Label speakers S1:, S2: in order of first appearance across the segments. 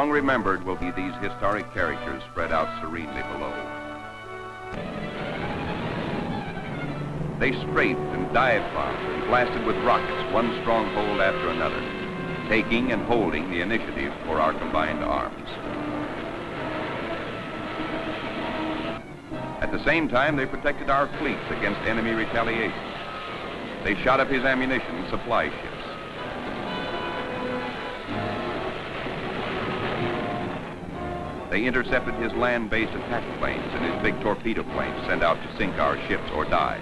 S1: Long remembered will be these historic characters spread out serenely below. They strafed and dive-bombed and blasted with rockets one stronghold after another, taking and holding the initiative for our combined arms. At the same time, they protected our fleets against enemy retaliation. They shot up his ammunition and supply ships. They intercepted his land-based attack planes and his big torpedo planes sent out to sink our ships or die.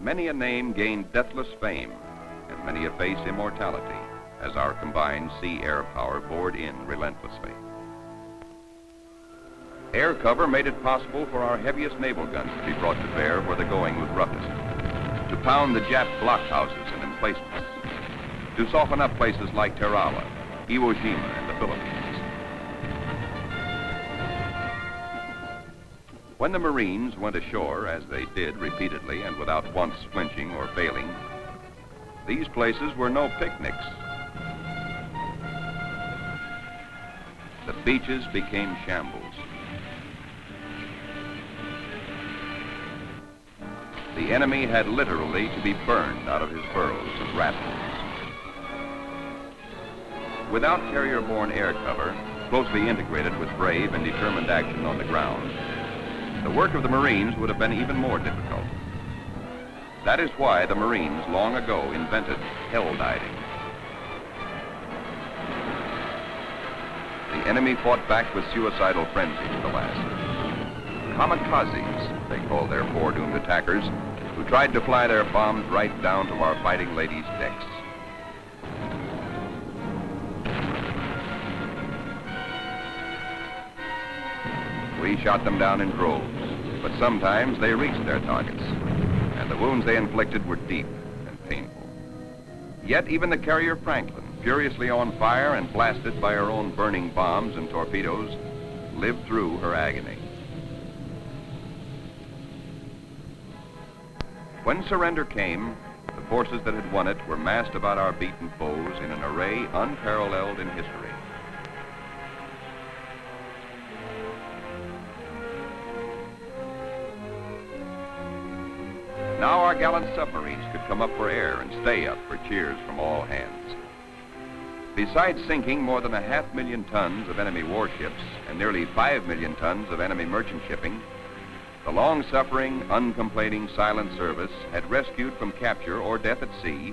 S1: Many a name gained deathless fame, and many a face immortality, as our combined sea-air power bored in relentlessly. Air cover made it possible for our heaviest naval guns to be brought to bear where the going was roughest, to pound the Jap blockhouses and emplacements, to soften up places like Tarawa, Iwo Jima, and the Philippines. When the Marines went ashore, as they did repeatedly and without once flinching or failing, these places were no picnics. The beaches became shambles. The enemy had literally to be burned out of his burrows and rat holes. Without carrier-borne air cover, closely integrated with brave and determined action on the ground, the work of the Marines would have been even more difficult. That is why the Marines long ago invented hell diving. The enemy fought back with suicidal frenzy to the last. Kamikazes, they called their foredoomed attackers, who tried to fly their bombs right down to our fighting ladies' decks. We shot them down in droves, but sometimes they reached their targets, and the wounds they inflicted were deep and painful. Yet even the carrier Franklin, furiously on fire and blasted by her own burning bombs and torpedoes, lived through her agony. When surrender came, the forces that had won it were massed about our beaten foes in an array unparalleled in history. Now our gallant submarines could come up for air and stay up for cheers from all hands. Besides sinking more than 500,000 tons of enemy warships and nearly 5 million tons of enemy merchant shipping, the long-suffering, uncomplaining silent service had rescued from capture or death at sea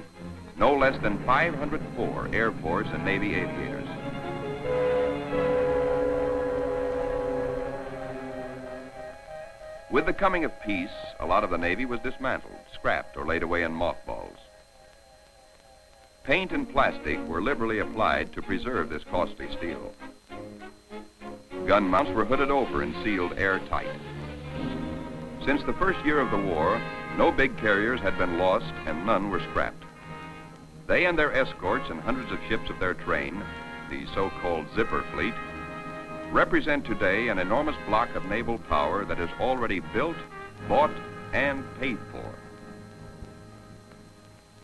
S1: no less than 504 Air Force and Navy aviators. With the coming of peace, a lot of the Navy was dismantled, scrapped, or laid away in mothballs. Paint and plastic were liberally applied to preserve this costly steel. Gun mounts were hooded over and sealed airtight. Since the first year of the war, no big carriers had been lost and none were scrapped. They and their escorts and hundreds of ships of their train, the so-called zipper fleet, represent today an enormous block of naval power that is already built, bought, and paid for.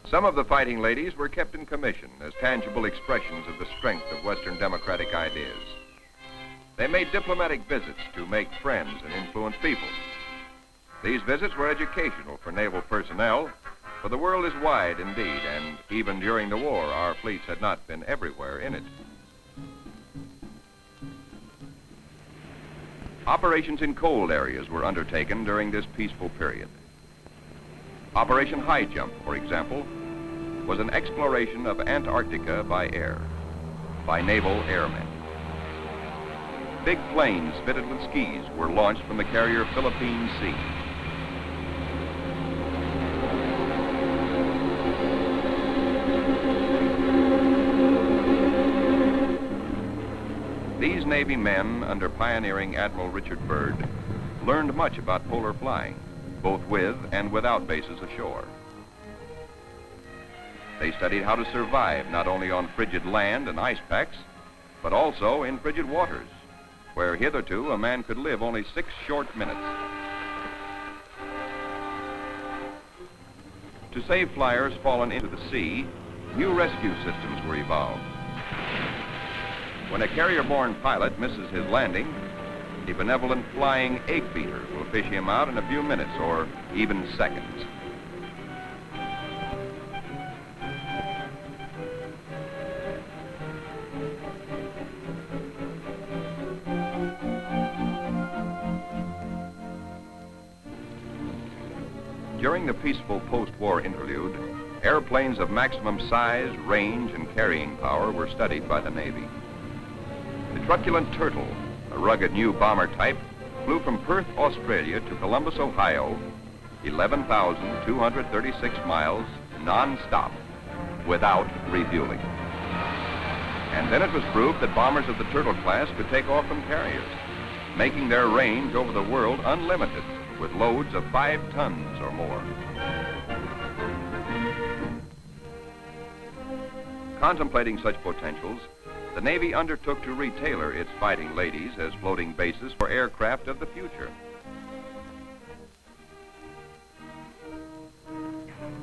S1: Some of the fighting ladies were kept in commission as tangible expressions of the strength of Western democratic ideas. They made diplomatic visits to make friends and influence people. These visits were educational for naval personnel, for the world is wide indeed, and even during the war, our fleets had not been everywhere in it. Operations in cold areas were undertaken during this peaceful period. Operation High Jump, for example, was an exploration of Antarctica by air, by naval airmen. Big planes fitted with skis were launched from the carrier Philippine Sea. These Navy men, under pioneering Admiral Richard Byrd, learned much about polar flying, both with and without bases ashore. They studied how to survive not only on frigid land and ice packs, but also in frigid waters, where hitherto a man could live only 6 short minutes. To save flyers fallen into the sea, new rescue systems were evolved. When a carrier-borne pilot misses his landing, a benevolent flying egg beater will fish him out in a few minutes or even seconds. During the peaceful post-war interlude, airplanes of maximum size, range, and carrying power were studied by the Navy. The truculent Turtle, a rugged new bomber type, flew from Perth, Australia to Columbus, Ohio, 11,236 miles non-stop without refueling. And then it was proved that bombers of the Turtle class could take off from carriers, making their range over the world unlimited with loads of 5 tons or more. Contemplating such potentials, the Navy undertook to retailor its fighting ladies as floating bases for aircraft of the future.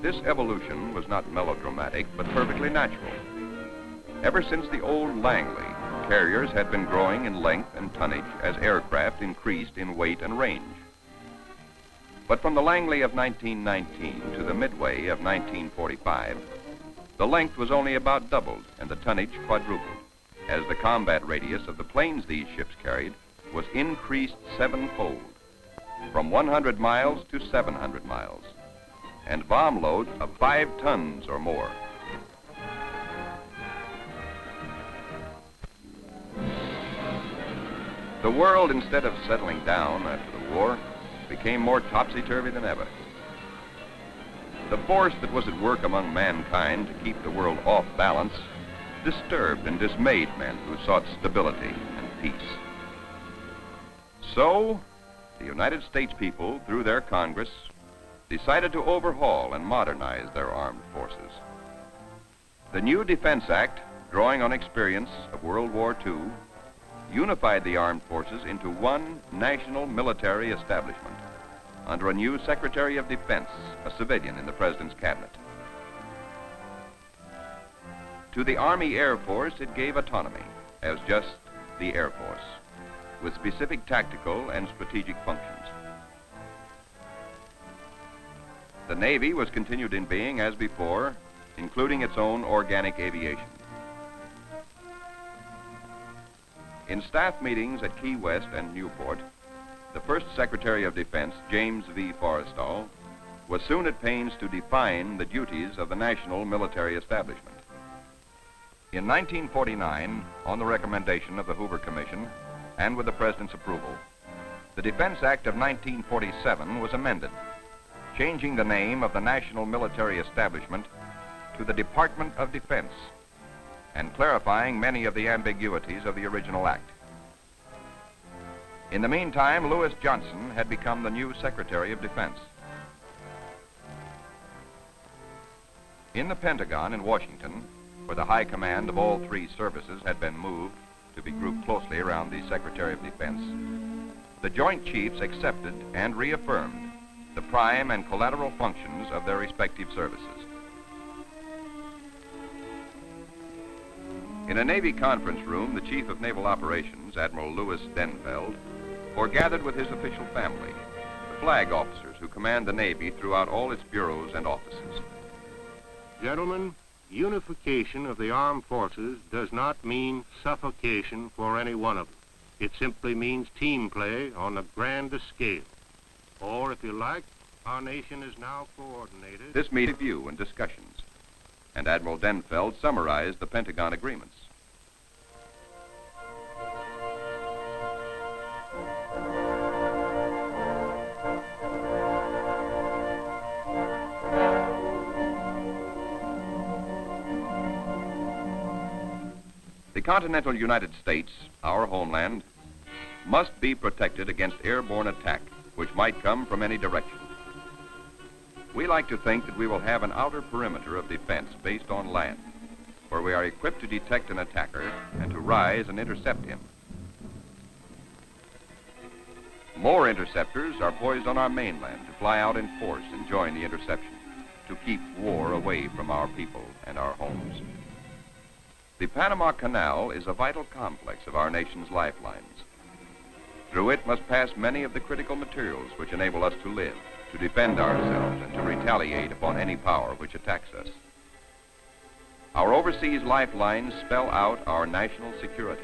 S1: This evolution was not melodramatic, but perfectly natural. Ever since the old Langley, carriers had been growing in length and tonnage as aircraft increased in weight and range. But from the Langley of 1919 to the Midway of 1945, the length was only about doubled and the tonnage quadrupled, as the combat radius of the planes these ships carried was increased 7-fold, from 100 miles to 700 miles, and bomb loads of 5 tons or more. The world, instead of settling down after the war, became more topsy-turvy than ever. The force that was at work among mankind to keep the world off balance disturbed and dismayed men who sought stability and peace. So, the United States people, through their Congress, decided to overhaul and modernize their armed forces. The new Defense Act, drawing on experience of World War II, unified the armed forces into one national military establishment under a new Secretary of Defense, a civilian in the President's cabinet. To the Army Air Force, it gave autonomy as just the Air Force, with specific tactical and strategic functions. The Navy was continued in being as before, including its own organic aviation. In staff meetings at Key West and Newport, the first Secretary of Defense, James V. Forrestal, was soon at pains to define the duties of the national military establishment. In 1949, on the recommendation of the Hoover Commission and with the President's approval, the Defense Act of 1947 was amended, changing the name of the national military establishment to the Department of Defense, and clarifying many of the ambiguities of the original act. In the meantime, Lewis Johnson had become the new Secretary of Defense. In the Pentagon in Washington, where the high command of all 3 services had been moved to be grouped closely around the Secretary of Defense, the Joint Chiefs accepted and reaffirmed the prime and collateral functions of their respective services. In a Navy conference room, the Chief of Naval Operations, Admiral Louis Denfeld, foregathered with his official family, the flag officers who command the Navy throughout all its bureaus and offices.
S2: Gentlemen, unification of the armed forces does not mean suffocation for any one of them. It simply means team play on the grandest scale. Or, if you like, our nation is now coordinated.
S1: This made review and discussions, and Admiral Denfeld summarized the Pentagon agreements. The continental United States, our homeland, must be protected against airborne attack, which might come from any direction. We like to think that we will have an outer perimeter of defense based on land, where we are equipped to detect an attacker and to rise and intercept him. More interceptors are poised on our mainland to fly out in force and join the interception. to keep war away from our people and our homes. The Panama Canal is a vital complex of our nation's lifelines. Through it must pass many of the critical materials which enable us to live, to defend ourselves, and to retaliate upon any power which attacks us. Our overseas lifelines spell out our national security.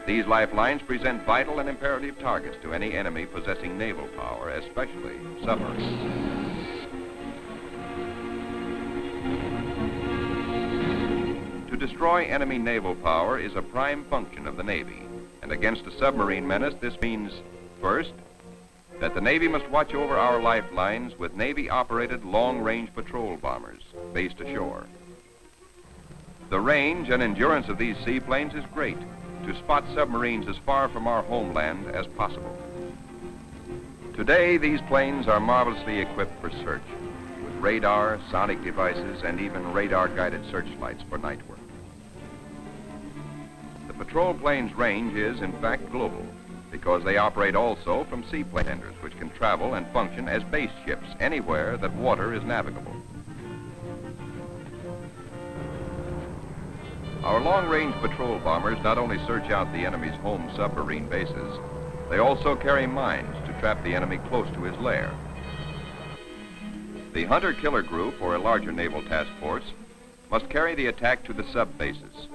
S1: These lifelines present vital and imperative targets to any enemy possessing naval power, especially submarines. To destroy enemy naval power is a prime function of the Navy, and against a submarine menace, this means, first, that the Navy must watch over our lifelines with Navy-operated long-range patrol bombers based ashore. The range and endurance of these seaplanes is great to spot submarines as far from our homeland as possible. Today, these planes are marvelously equipped for search, with radar, sonic devices, and even radar-guided searchlights for night work. The patrol planes' range is, in fact, global, because they operate also from seaplane tenders, which can travel and function as base ships anywhere that water is navigable. Our long-range patrol bombers not only search out the enemy's home submarine bases, they also carry mines to trap the enemy close to his lair. The hunter-killer group, or a larger naval task force, must carry the attack to the sub-bases.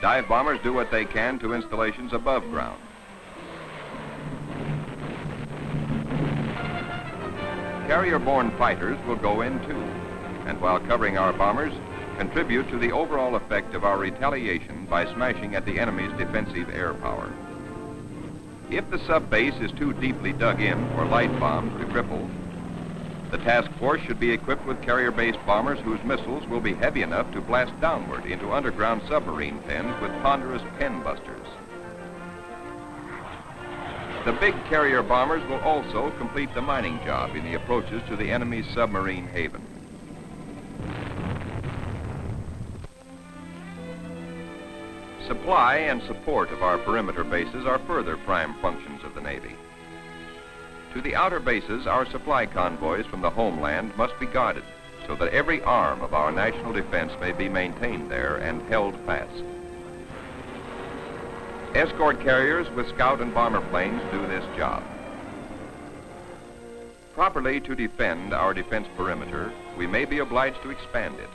S1: Dive bombers do what they can to installations above ground. Carrier-borne fighters will go in too, and while covering our bombers, contribute to the overall effect of our retaliation by smashing at the enemy's defensive air power. If the sub-base is too deeply dug in for light bombs to cripple, the task force should be equipped with carrier-based bombers whose missiles will be heavy enough to blast downward into underground submarine pens with ponderous pen busters. The big carrier bombers will also complete the mining job in the approaches to the enemy's submarine haven. Supply and support of our perimeter bases are further prime functions of the Navy. To the outer bases, our supply convoys from the homeland must be guarded so that every arm of our national defense may be maintained there and held fast. Escort carriers with scout and bomber planes do this job. Properly to defend our defense perimeter, we may be obliged to expand it.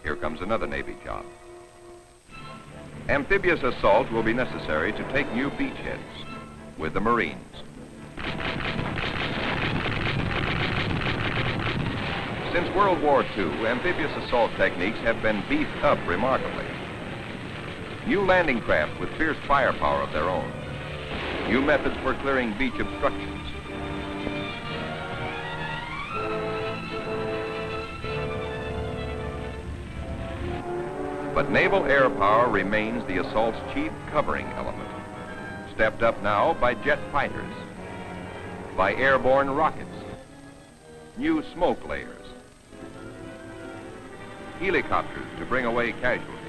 S1: Here comes another Navy job. Amphibious assault will be necessary to take new beachheads with the Marines. Since World War II, amphibious assault techniques have been beefed up remarkably. New landing craft with fierce firepower of their own. New methods for clearing beach obstructions. But naval air power remains the assault's chief covering element, stepped up now by jet fighters, by airborne rockets, new smoke layers, helicopters to bring away casualties.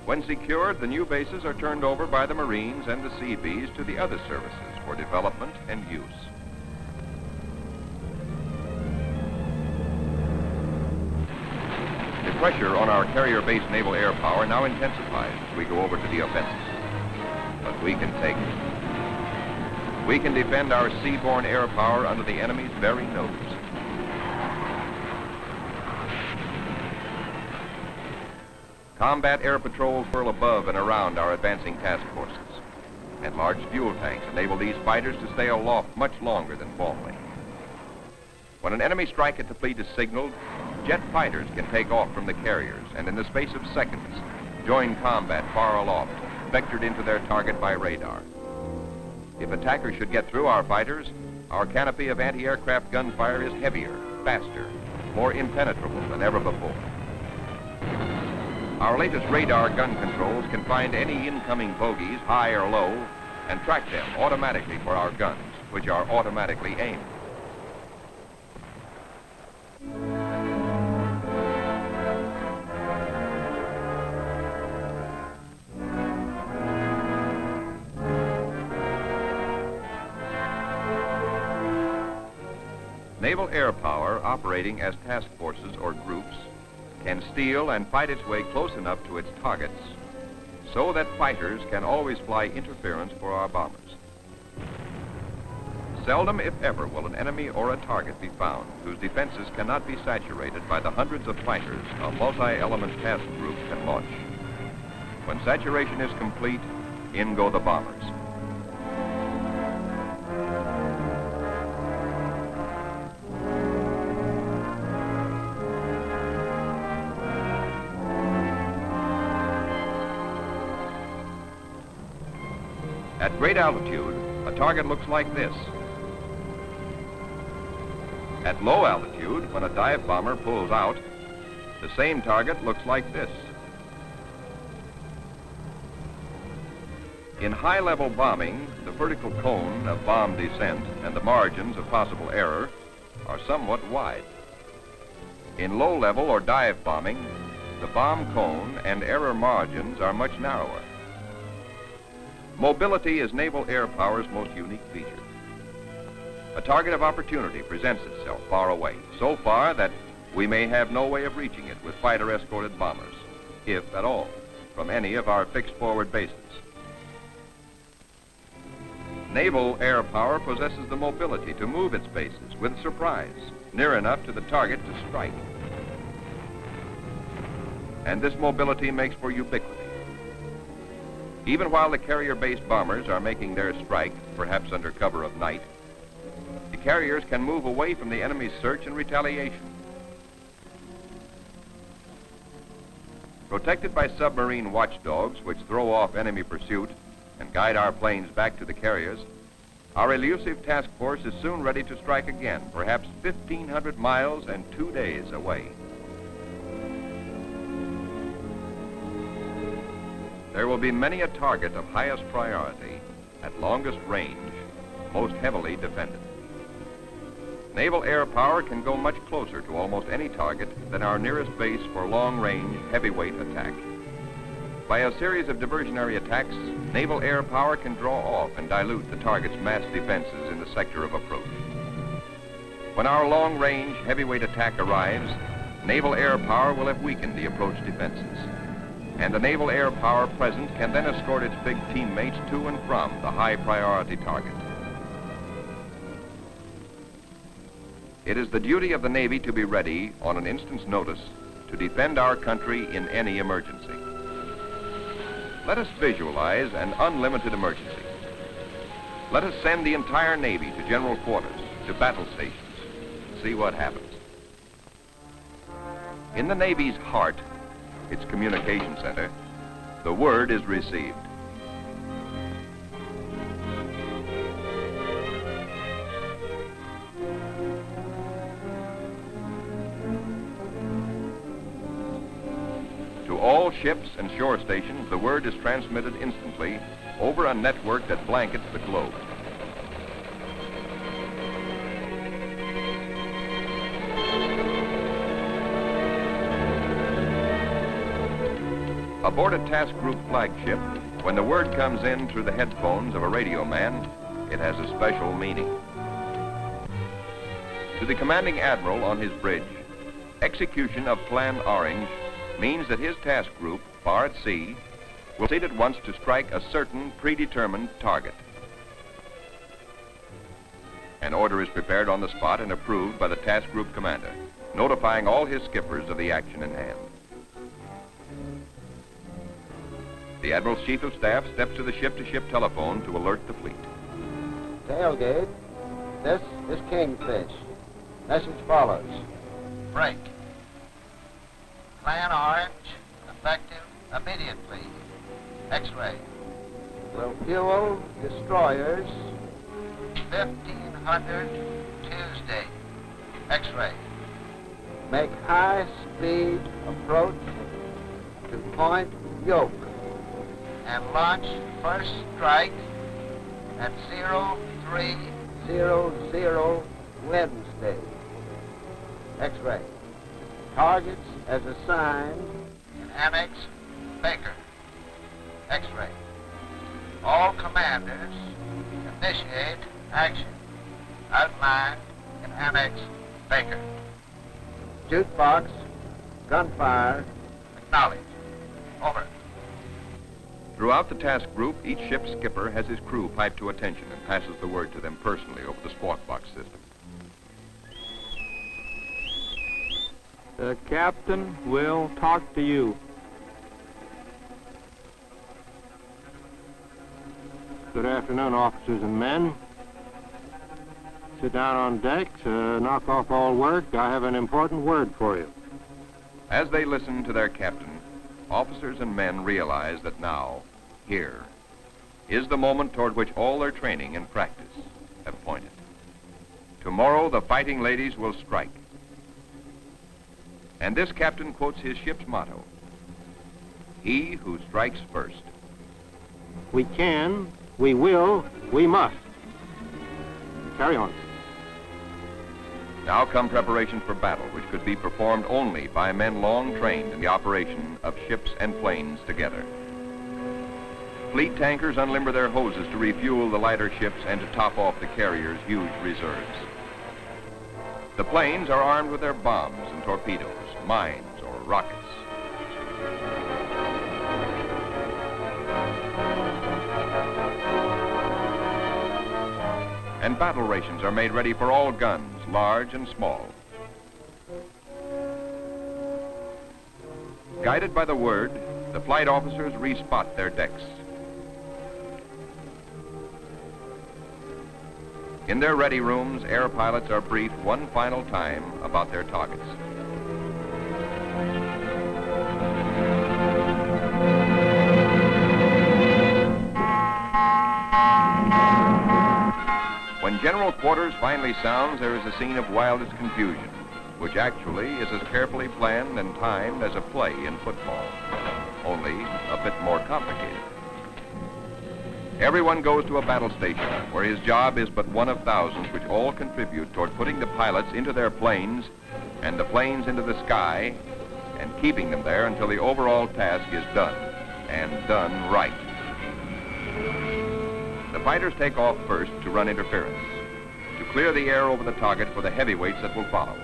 S1: When secured, the new bases are turned over by the Marines and the Seabees to the other services for development and use. The pressure on our carrier-based naval air power now intensifies as we go over to the offensive. But we can take it. We can defend our seaborne air power under the enemy's very nose. Combat air patrols whirl above and around our advancing task forces, and large fuel tanks enable these fighters to stay aloft much longer than formerly. When an enemy strike at the fleet is signaled, jet fighters can take off from the carriers and in the space of seconds join combat far aloft, vectored into their target by radar. If attackers should get through our fighters, our canopy of anti-aircraft gunfire is heavier, faster, more impenetrable than ever before. Our latest radar gun controls can find any incoming bogies, high or low, and track them automatically for our guns, which are automatically aimed. Naval air power operating as task forces or groups can steal and fight its way close enough to its targets so that fighters can always fly interference for our bombers. Seldom, if ever, will an enemy or a target be found whose defenses cannot be saturated by the hundreds of fighters a multi-element task group can launch. When saturation is complete, in go the bombers. At great altitude, a target looks like this. At low altitude, when a dive bomber pulls out, the same target looks like this. In high-level bombing, the vertical cone of bomb descent and the margins of possible error are somewhat wide. In low-level or dive bombing, the bomb cone and error margins are much narrower. Mobility is naval air power's most unique feature. A target of opportunity presents itself far away, so far that we may have no way of reaching it with fighter-escorted bombers, if at all, from any of our fixed forward bases. Naval air power possesses the mobility to move its bases with surprise, near enough to the target to strike. And this mobility makes for ubiquity. Even while the carrier-based bombers are making their strike, perhaps under cover of night, the carriers can move away from the enemy's search and retaliation. Protected by submarine watchdogs which throw off enemy pursuit and guide our planes back to the carriers, our elusive task force is soon ready to strike again, perhaps 1,500 miles and 2 days away. There will be many a target of highest priority, at longest range, most heavily defended. Naval air power can go much closer to almost any target than our nearest base for long-range, heavyweight attack. By a series of diversionary attacks, naval air power can draw off and dilute the target's mass defenses in the sector of approach. When our long-range, heavyweight attack arrives, naval air power will have weakened the approach defenses, and the naval air power present can then escort its big teammates to and from the high-priority target. It is the duty of the Navy to be ready on an instant's notice to defend our country in any emergency. Let us visualize an unlimited emergency. Let us send the entire Navy to general quarters, to battle stations. See what happens. In the Navy's heart, its communication center, the word is received. To all ships and shore stations, the word is transmitted instantly over a network that blankets the globe. Aboard a task group flagship, when the word comes in through the headphones of a radio man, it has a special meaning. To the commanding admiral on his bridge, execution of Plan Orange means that his task group, far at sea, will proceed at once to strike a certain predetermined target. An order is prepared on the spot and approved by the task group commander, notifying all his skippers of the action in hand. The Admiral's Chief of Staff steps to the ship-to-ship telephone to alert the fleet.
S3: Tailgate, this is Kingfish. Message follows.
S4: Break. Plan Orange, effective immediately. X-ray.
S3: Will fuel destroyers.
S4: 1500 Tuesday. X-ray.
S3: Make high-speed approach to Point Yoke.
S4: And launch first strike at
S3: 0300 Wednesday. X-ray. Targets as assigned.
S4: in Annex Baker. X-ray. All commanders initiate action outlined in Annex Baker.
S3: Jukebox, gunfire.
S4: Acknowledged. Over.
S1: Throughout the task group, each ship's skipper has his crew piped to attention and passes the word to them personally over the squawk box system.
S5: The captain will talk to you.
S2: Good afternoon, officers and men. Sit down on deck, knock off all work. I have an important word for you.
S1: As they listen to their captain, officers and men realize that now, here, is the moment toward which all their training and practice have pointed. Tomorrow, the fighting ladies will strike. And this captain quotes his ship's motto, "He who strikes first."
S2: We can, we will, we must. Carry on.
S1: Now come preparations for battle, which could be performed only by men long trained in the operation of ships and planes together. Fleet tankers unlimber their hoses to refuel the lighter ships and to top off the carrier's huge reserves. The planes are armed with their bombs and torpedoes, mines, or rockets. And battle rations are made ready for all guns, large and small. Guided by the word, the flight officers respot their decks. In their ready rooms, air pilots are briefed one final time about their targets. When General Quarters finally sounds, there is a scene of wildest confusion, which actually is as carefully planned and timed as a play in football, only a bit more complicated. Everyone goes to a battle station where his job is but one of thousands which all contribute toward putting the pilots into their planes and the planes into the sky and keeping them there until the overall task is done, and done right. The fighters take off first to run interference, to clear the air over the target for the heavyweights that will follow.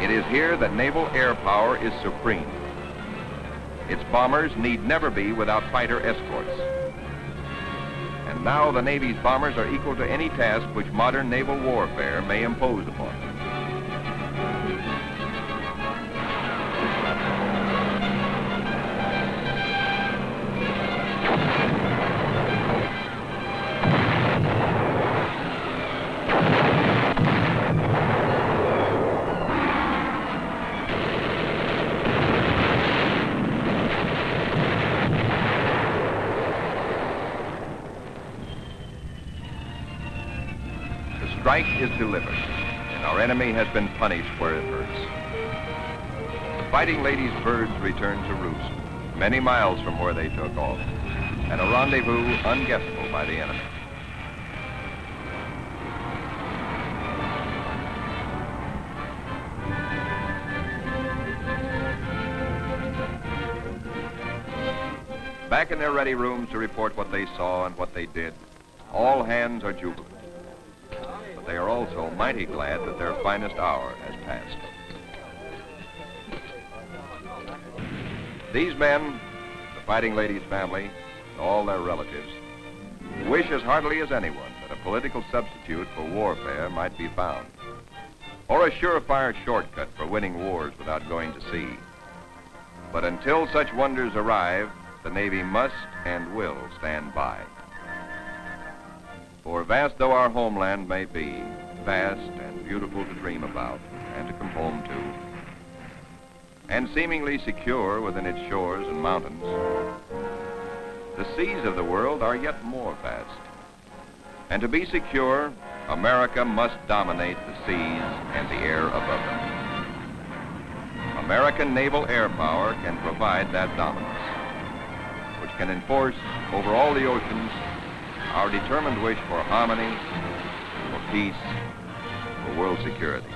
S1: It is here that naval air power is supreme. Its bombers need never be without fighter escorts. And now the Navy's bombers are equal to any task which modern naval warfare may impose upon them. The strike is delivered, and our enemy has been punished where it hurts. The fighting ladies' birds return to roost, many miles from where they took off, at a rendezvous unguessable by the enemy. Back in their ready rooms to report what they saw and what they did, all hands are jubilant. But they are also mighty glad that their finest hour has passed. These men, the fighting ladies' family, and all their relatives, wish as heartily as anyone that a political substitute for warfare might be found, or a surefire shortcut for winning wars without going to sea. But until such wonders arrive, the Navy must and will stand by. For vast though our homeland may be, vast and beautiful to dream about and to come home to, and seemingly secure within its shores and mountains, the seas of the world are yet more vast And to be secure, America must dominate the seas and the air above them. American naval air power can provide that dominance, which can enforce over all the oceans our determined wish for harmony, for peace, for world security.